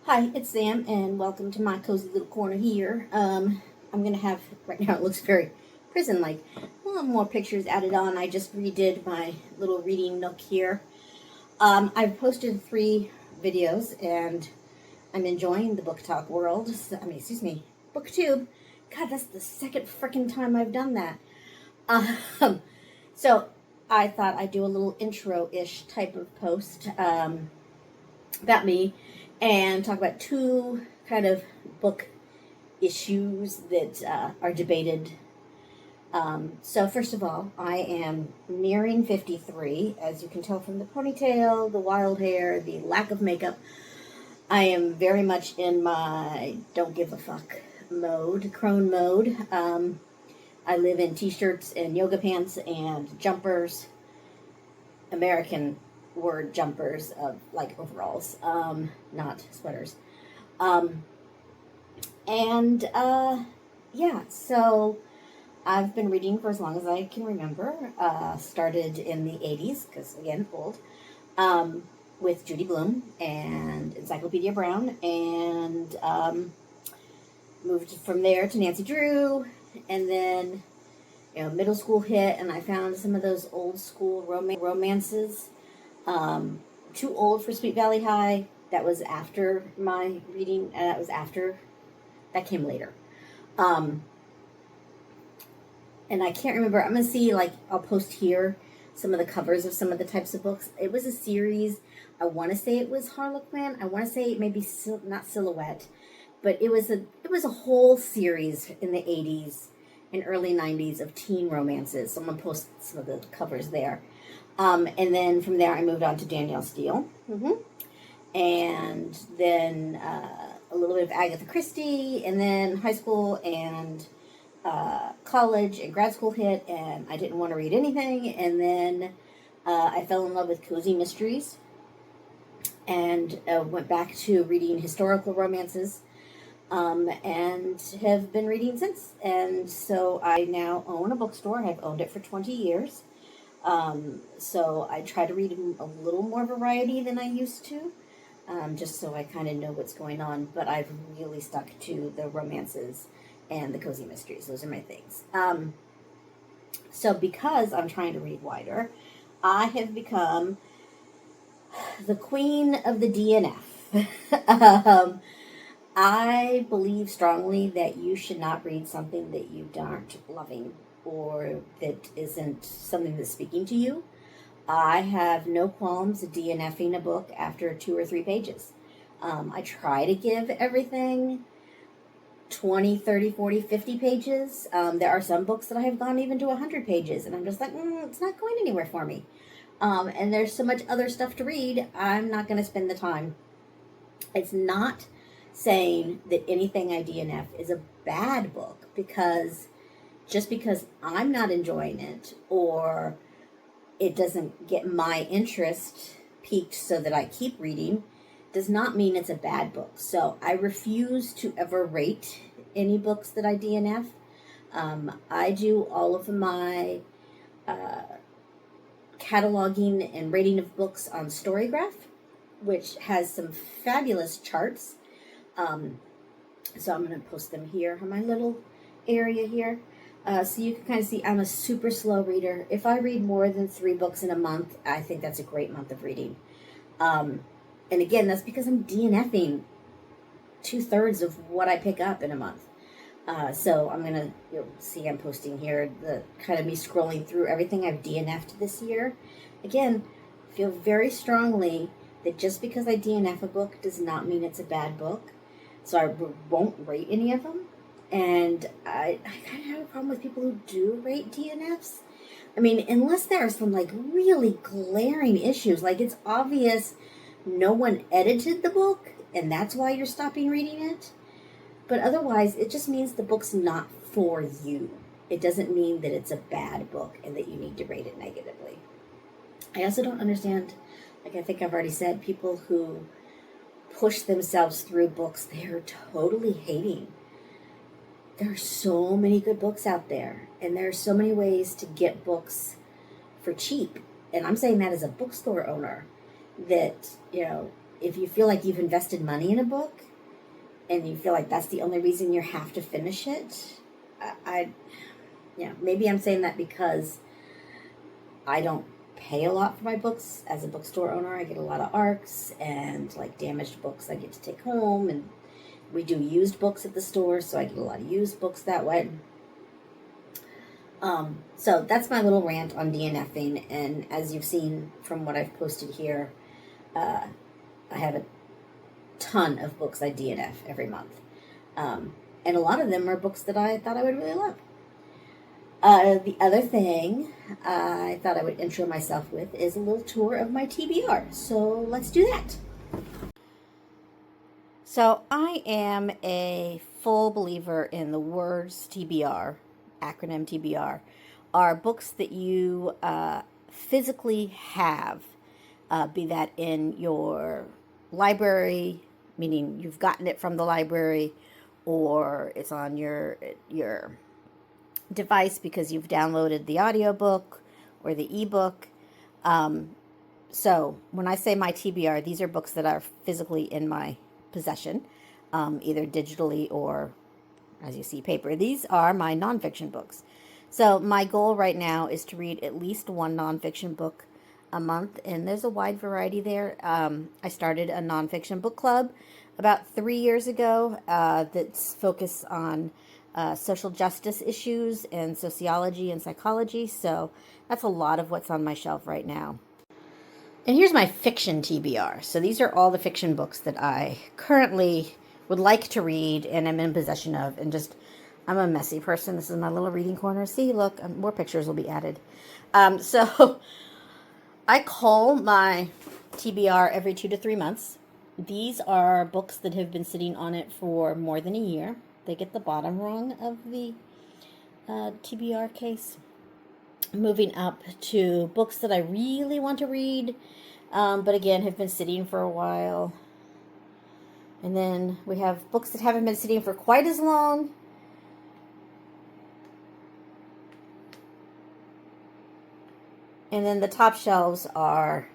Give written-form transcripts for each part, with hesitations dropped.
Hi, it's Sam, and welcome to my cozy little corner here. I'm gonna have, right now it looks very prison-like, a little more pictures added on. I just redid my little reading nook here. I've posted 3 videos, and I'm enjoying the book talk world. Excuse me, booktube. God, that's the second freaking time I've done that. So I thought I'd do a little intro-ish type of post about me and talk about 2 kind of book issues that are debated. So first of all, I am nearing 53, as you can tell from the ponytail, the wild hair, the lack of makeup. I am very much in my don't give a fuck mode, crone mode. I live in t-shirts and yoga pants and jumpers, American word jumpers of like overalls, not sweaters. And yeah, so I've been reading for as long as I can remember. Started in the 80s, because again, old, with Judy Blume and Encyclopedia Brown, and moved from there to Nancy Drew, and then middle school hit, and I found some of those old school romances. Too old for Sweet Valley High. That was after my reading, and that came later. And I can't remember. I'm going to see, I'll post here some of the covers of some of the types of books. It was a series. I want to say it was Harlequin. I want to say it maybe not Silhouette, but it was a whole series in the 80s and early 90s of teen romances. So I'm going to post some of the covers there. And then from there, I moved on to Danielle Steele. And then a little bit of Agatha Christie, and then high school and college and grad school hit, and I didn't want to read anything. And then I fell in love with cozy mysteries and went back to reading historical romances, and have been reading since. And so I now own a bookstore. I've owned it for 20 years. So I try to read a little more variety than I used to, just so I kind of know what's going on. But I've really stuck to the romances and the cozy mysteries. Those are my things. So because I'm trying to read wider, I have become the queen of the DNF. I believe strongly that you should not read something that you aren't loving or that isn't something that's speaking to you. I have no qualms DNFing a book after 2 or 3 pages. I try to give everything 20, 30, 40, 50 pages. There are some books that I have gone even to 100 pages, and I'm just like, it's not going anywhere for me. And there's so much other stuff to read, I'm not going to spend the time. It's not saying that anything I DNF is a bad book, because just because I'm not enjoying it or it doesn't get my interest piqued so that I keep reading does not mean it's a bad book. So I refuse to ever rate any books that I DNF. I do all of my cataloging and rating of books on Storygraph, which has some fabulous charts. So I'm going to post them here on my little area here. So you can kind of see I'm a super slow reader. If I read more than 3 books in a month, I think that's a great month of reading. And again, that's because I'm DNFing 2/3 of what I pick up in a month. So I'm going to, you'll see I'm posting here the kind of me scrolling through everything I've DNF'd this year. Again, feel very strongly that just because I DNF a book does not mean it's a bad book. So I won't rate any of them. And I kind of have a problem with people who do rate DNFs. I mean, unless there are some really glaring issues, like it's obvious no one edited the book and that's why you're stopping reading it. But otherwise, it just means the book's not for you. It doesn't mean that it's a bad book and that you need to rate it negatively. I also don't understand, I think I've already said, people who push themselves through books they're totally hating. There are so many good books out there, and there are so many ways to get books for cheap. And I'm saying that as a bookstore owner, that, if you feel like you've invested money in a book and you feel like that's the only reason you have to finish it, maybe I'm saying that because I don't pay a lot for my books as a bookstore owner. I get a lot of ARCs and like damaged books I get to take home, and we do used books at the store, so I get a lot of used books that way. So that's my little rant on DNFing, and as you've seen from what I've posted here, I have a ton of books I DNF every month. And a lot of them are books that I thought I would really love. The other thing I thought I would intro myself with is a little tour of my TBR. So let's do that. So I am a full believer in the words TBR, acronym TBR, are books that you physically have, be that in your library, meaning you've gotten it from the library, or it's on your device because you've downloaded the audiobook or the ebook. So when I say my TBR, these are books that are physically in my possession, either digitally or, as you see, paper. These are my nonfiction books. So my goal right now is to read at least one nonfiction book a month, and there's a wide variety there. I started a nonfiction book club about 3 years ago that's focused on social justice issues and sociology and psychology. So that's a lot of what's on my shelf right now. And here's my fiction TBR. So these are all the fiction books that I currently would like to read and am in possession of. And just, I'm a messy person. This is my little reading corner. See, look, more pictures will be added. So I call my TBR every 2 to 3 months. These are books that have been sitting on it for more than a year. They get the bottom rung of the TBR case. Moving up to books that I really want to read, but again have been sitting for a while. And then we have books that haven't been sitting for quite as long. And then the top shelves are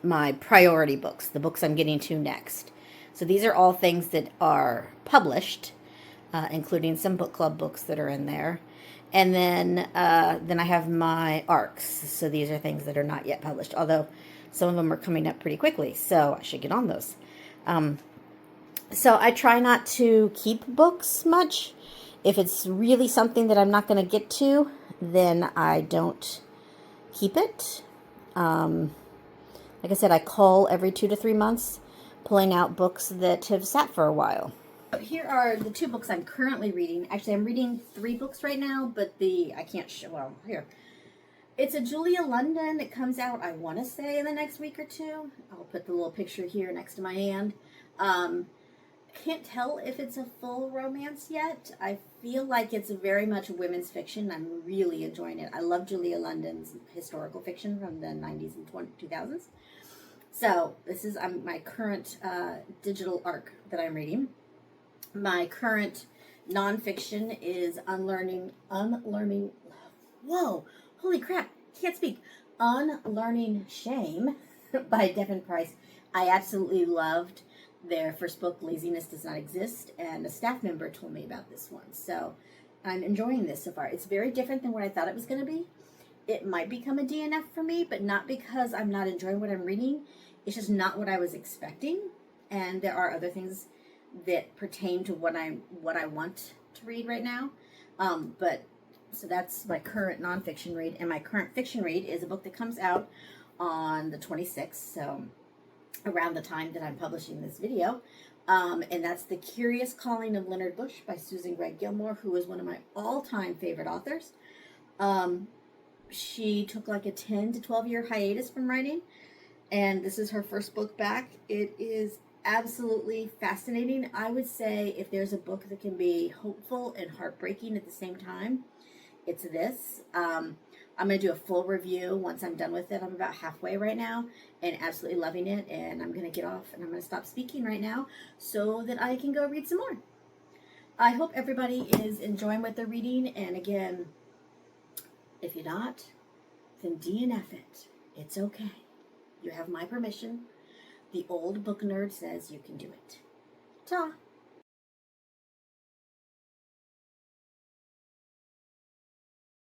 my priority books, the books I'm getting to next. So these are all things that are published, including some book club books that are in there. And then I have my ARCs. So these are things that are not yet published, although some of them are coming up pretty quickly, so I should get on those. So I try not to keep books much. If it's really something that I'm not going to get to, then I don't keep it. Like I said, I cull every 2 to 3 months, pulling out books that have sat for a while. Here are the 2 books I'm currently reading. Actually, I'm reading 3 books right now, but I can't show, well, here. It's a Julia London. It comes out, I want to say, in the next week or 2. I'll put the little picture here next to my hand. Can't tell if it's a full romance yet. I feel like it's very much women's fiction. I'm really enjoying it. I love Julia London's historical fiction from the 90s and 2000s. So this is my current digital ARC that I'm reading. My current nonfiction is Unlearning, whoa, holy crap, can't speak. Unlearning Shame by Devin Price. I absolutely loved their first book, Laziness Does Not Exist, and a staff member told me about this one. So I'm enjoying this so far. It's very different than what I thought it was going to be. It might become a DNF for me, but not because I'm not enjoying what I'm reading. It's just not what I was expecting. And there are other things that pertain to what I want to read right now. So that's my current nonfiction read. And my current fiction read is a book that comes out on the 26th. So around the time that I'm publishing this video. And that's The Curious Calling of Leonard Bush by Susan Gregg Gilmore, who is one of my all-time favorite authors. She took like a 10 to 12 year hiatus from writing, and this is her first book back. It is absolutely fascinating. I would say if there's a book that can be hopeful and heartbreaking at the same time, it's this. I'm going to do a full review once I'm done with it. I'm about halfway right now and absolutely loving it. And I'm going to get off and I'm going to stop speaking right now so that I can go read some more. I hope everybody is enjoying what they're reading. And again, if you're not, then DNF it. It's okay. You have my permission. The old book nerd says you can do it. Ta!